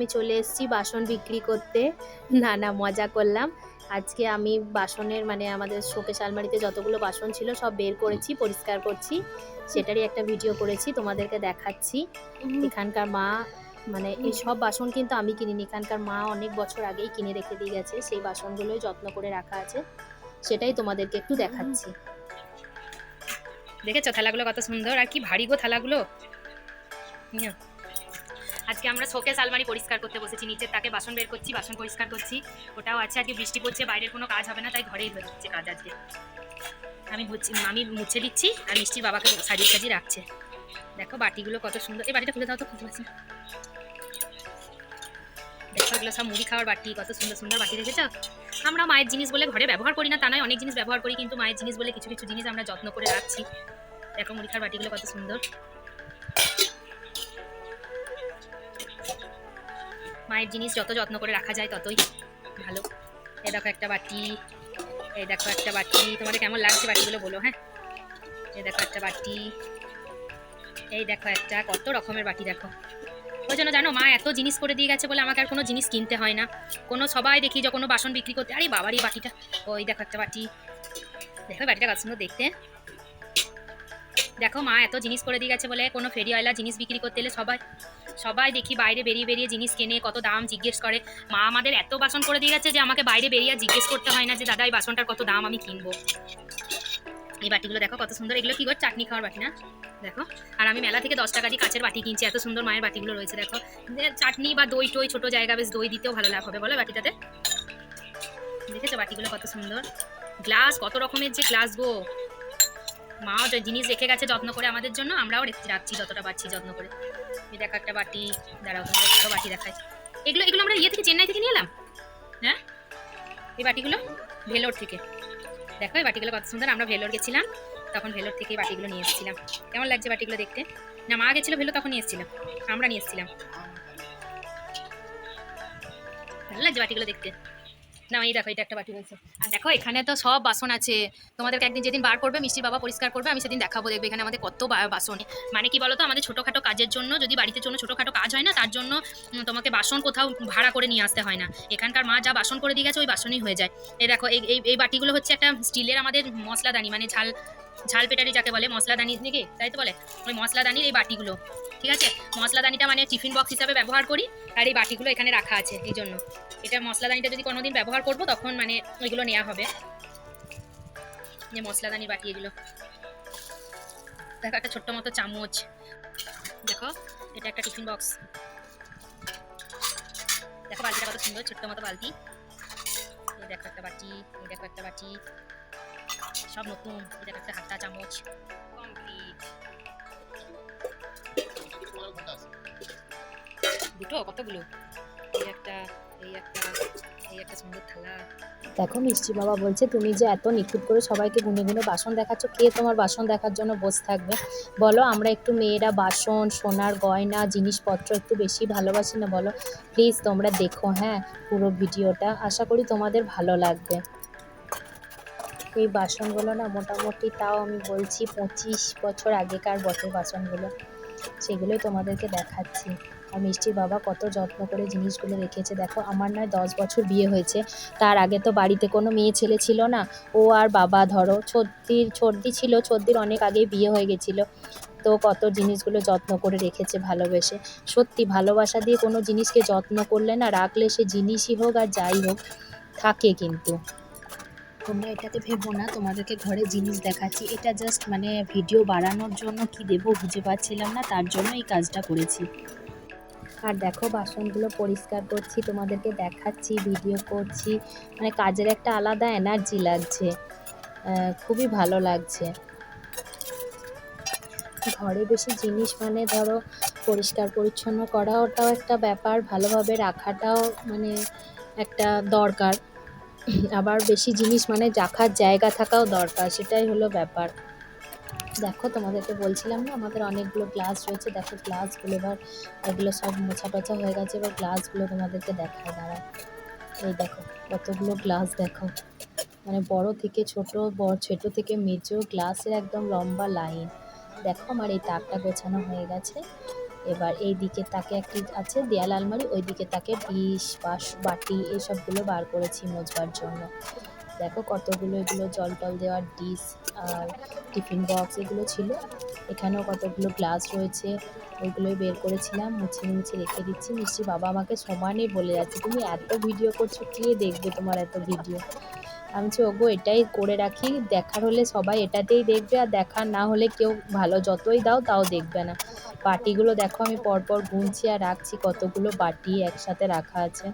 আমি চলে এসেছি বাসন বিক্রি করতে। না, না মজা করলাম। আজকে আমি বাসনের মানে আমাদের শোকেস আলমারিতে যতগুলো বাসন ছিল সব বের করেছি, পরিষ্কার করছি। সেটারই একটা ভিডিও করেছি, তোমাদেরকে দেখাচ্ছি। এখানকার মা মানে এই সব বাসন কিন্তু আমি কিনিনি। এখানকার মা অনেক বছর আগেই কিনে রেখে দিয়ে গেছে। সেই বাসনগুলোই যত্ন করে রাখা আছে। সেটাই তোমাদেরকে একটু দেখাচ্ছি। দেখেছো থালাগুলো কত সুন্দর আর কি ভারী গো থালাগুলো। আজকে আমরা শোকেস আলমারি পরিষ্কার করতে বসেছি, নিচের তাকে বাসন বের করছি, বাসন পরিষ্কার করছি। ওটাও আছে, আজকে বৃষ্টি পড়ছে, বাইরের কোনো কাজ হবে না, তাই ঘরেই হচ্ছে কাজ আজকে। আমি মুছে দিচ্ছি আর মিষ্টির বাবাকে সাজিয়ে রাখছে। দেখো বাটিগুলো কত সুন্দর। এই বাটিটা খুলে দাও তো, খুলতে পারছি না। দেখো এগুলো সব মুড়ি খাওয়ার বাটি, কত সুন্দর সুন্দর বাটি রেখেছ। আমরা মায়ের জিনিস বলে ঘরে ব্যবহার করি না তা নয়, অনেক জিনিস ব্যবহার করি, কিন্তু মায়ের জিনিস বলে কিছু কিছু জিনিস আমরা যত্ন করে রাখছি। দেখো মুড়ি খাওয়ার বাটিগুলো কত সুন্দর। মায়ের জিনিস যত যত্ন করে রাখা যায় ততই ভালো। এই দেখো একটা বাটি, এই দেখো একটা বাটি। তোমাদের কেমন লাগছে বাটিগুলো বলো। হ্যাঁ, এই দেখো একটা বাটি, এই দেখো একটা, কত রকমের বাটি দেখো। ওই জন্য জানো মা এত জিনিস করে দিয়ে গেছে বলে আমাকে আর কোনো জিনিস কিনতে হয় না। কোনো সবাই দেখি যে কোনো বাসন বিক্রি করতে, আরে বাবারই বাটিটা, ওই দেখো একটা বাটি। দেখো বাটিটা কত সুন্দর দেখতে। দেখো মা এত জিনিস করে দিয়ে গেছে বলে কোনো ফেরিওয়ালা জিনিস বিক্রি করতে এলে সবাই সবাই দেখি বাইরে বেরিয়ে বেরিয়ে জিনিস কেনে, কত দাম জিজ্ঞেস করে। মা আমাদের এত বাসন করে দিয়ে গেছে যে আমাকে বাইরে বেরিয়ে জিজ্ঞেস করতে হয় না যে দাদা এই বাসনটার কত দাম, আমি কিনবো। এই বাটিগুলো দেখো কত সুন্দর। এগুলো কি করে চাটনি খাওয়ার বাটি না দেখো। আর আমি মেলা থেকে 10 টাকা দিয়ে কাচের বাটি কিনছি, এত সুন্দর মায়ের বাটিগুলো রয়েছে দেখো। চাটনি বা দই টই ছোট জায়গা, বেশ দই দিতেও ভালো লাভ হবে বলো বাটিটাতে। দেখেছো বাটিগুলো কত সুন্দর। গ্লাস কত রকমের যে গ্লাস গো। মাও জিনিস রেখে গেছে যত্ন করে আমাদের জন্য, আমরাও রাখছি যতটা পারছি যত্ন করে। এই দেখো একটা বাটি, দাঁড়াও তোমাদের একটা বাটি দেখাই। এগুলো এগুলো আমরা ইয়ে থেকে চেন্নাই থেকে নিয়ে এলাম। হ্যাঁ, এই বাটিগুলো ভেলোর থেকে। দেখো এই বাটিগুলো কত সুন্দর। আমরা ভেলোর গেছিলাম, তখন ভেলোর থেকে এই বাটিগুলো নিয়ে এসেছিলাম। কেমন লাগছে বাটিগুলো দেখতে না? মা গেছিল ভেলো তখন নিয়ে এসেছিলাম, আমরা নিয়ে এসেছিলাম। ভালো লাগছে বাটিগুলো দেখতে না? এই দেখো এটা একটা বাটি রয়েছে। আর দেখো এখানে তো সব বাসন আছে। তোমাদেরকে একদিন যেদিন বার করবে মিষ্টির বাবা পরিষ্কার করবে, আমি সেদিন দেখাবো। দেখবে এখানে আমাদের কত বাসন। মানে কি বলতো, আমাদের ছোটোখাটো কাজের জন্য, যদি বাড়িতে জন্য ছোটোখাটো কাজ হয় না, তার জন্য তোমাকে বাসন কোথাও ভাড়া করে নিয়ে আসতে হয় না। এখানকার মা যা বাসন করে দিয়ে গেছে ওই বাসনই হয়ে যায়। এই দেখো এই বাটিগুলো হচ্ছে একটা স্টিলের আমাদের মশলাদানি, মানে ঝাল পেটারি যাকে বলে, মশলাদানি নাকি তাই তো বলে, ওই মশলাদানির এই বাটিগুলো। ঠিক আছে, মশলাদানিটা মানে টিফিন বক্স হিসাবে ব্যবহার করি, আর এই বাটিগুলো এখানে রাখা আছে এই জন্য। এটা মশলাদানিটা যদি কোনোদিন ব্যবহার করব তখন মানে ওইগুলো নেওয়া হবে, যে মশলাদানি বাটি এগুলো। দেখো একটা ছোট্ট মতো চামচ, দেখো এটা একটা টিফিন বক্স। দেখো বালতিটা কত সুন্দর, ছোট্ট মতো বালতি। এই দেখো একটা বাটি, এই দেখো একটা বাটি, সব নতুন। এই দেখো একটা হাতা চামচ, কমপ্লিট। দুটো কতগুলো, এই একটা, এই একটা, এই একটা সুন্দর থালা। দেখো মিষ্টি বাবা বলছে তুমি যে এত নিখুঁত করে সবাইকে গুনে গুনে বাসন দেখাচ্ছ, কে তোমার বাসন দেখার জন্য বসে থাকবে বলো? আমরা একটু মেয়েরা বাসন, সোনার গয়না, জিনিসপত্র একটু বেশি ভালোবাসি না বলো? প্লিজ তোমরা দেখো হ্যাঁ পুরো ভিডিওটা, আশা করি তোমাদের ভালো লাগবে। এই বাসনগুলো না মোটামুটি তাও আমি বলছি 25 বছর আগেকার বাসনগুলো, সেগুলোই তোমাদেরকে দেখাচ্ছি। আর মিষ্টির বাবা কত যত্ন করে জিনিসগুলো রেখেছে দেখো। আমার নয় 10 বছর বিয়ে হয়েছে, তার আগে তো বাড়িতে কোনো মেয়ে ছেলে ছিল না। ও আর বাবা ধরো ছর্দি ছিল, ছর্দির অনেক আগেই বিয়ে হয়ে গেছিলো। তো কত জিনিসগুলো যত্ন করে রেখেছে ভালোবেসে। সত্যি ভালোবাসা দিয়ে কোনো জিনিসকে যত্ন করলে না, রাখলে সে জিনিসই হোক আর যাই হোক থাকে। কিন্তু তোমরা এটাতে ভেবো না তোমাদেরকে ঘরে জিনিস দেখাচ্ছি, এটা জাস্ট মানে ভিডিও বাড়ানোর জন্য কি দেবো বুঝে পাচ্ছিলাম না, তার জন্য এই কাজটা করেছি। আর দেখো বাসনগুলো পরিষ্কার করছি, তোমাদেরকে দেখাচ্ছি, ভিডিও করছি, মানে কাজের একটা আলাদা এনার্জি লাগছে, খুবই ভালো লাগছে। ঘরে বেশি জিনিস মানে ধরো পরিষ্কার পরিচ্ছন্ন করা ওটাও একটা ব্যাপার, ভালোভাবে রাখাটাও মানে একটা দরকার। আবার বেশি জিনিস মানে রাখার জায়গা থাকাও দরকার, সেটাই হলো ব্যাপার। দেখো তোমাদেরকে বলছিলাম না আমাদের অনেকগুলো গ্লাস রয়েছে, দেখো গ্লাসগুলো এবার এগুলো সব মোছা টোছা হয়ে গেছে, এবার গ্লাসগুলো তোমাদেরকে দেখায় দাঁড়াও। এই দেখো কতগুলো গ্লাস দেখো, মানে বড় থেকে ছোট, ছোট থেকে মেজো গ্লাসের একদম লম্বা লাইন। দেখো আমার এই তাকটা গোছানো হয়ে গেছে, এবার এই দিকের তাকে একটি আছে দেয়াল আলমারি, ওই দিকে তাকে ডিশ বাটি এসবগুলো বার করেছি মোজবার জন্য। দেখো কতগুলো এগুলো জল টল দেওয়ার ডিশ আর টিফিন বক্স এগুলো ছিল। এখানেও কতগুলো গ্লাস রয়েছে, ওইগুলোই বের করেছিলাম, মুছিয়ে মুছিয়ে রেখে দিচ্ছি। মিষ্টির বাবা আমাকে সমানে বলে যাচ্ছে, তুমি এত ভিডিও করছো, কে দেখবে তোমার এত ভিডিও? আমি বলছি, ওগো এটাই করে রাখি, দেখার হলে সবাই এটাতেই দেখবে, আর দেখার না হলে কেউ ভালো যতই দাও তাও দেখবে না। বাটিগুলো দেখো আমি পরপর গুনছি আর রাখছি, কতগুলো বাটি একসাথে রাখা আছে।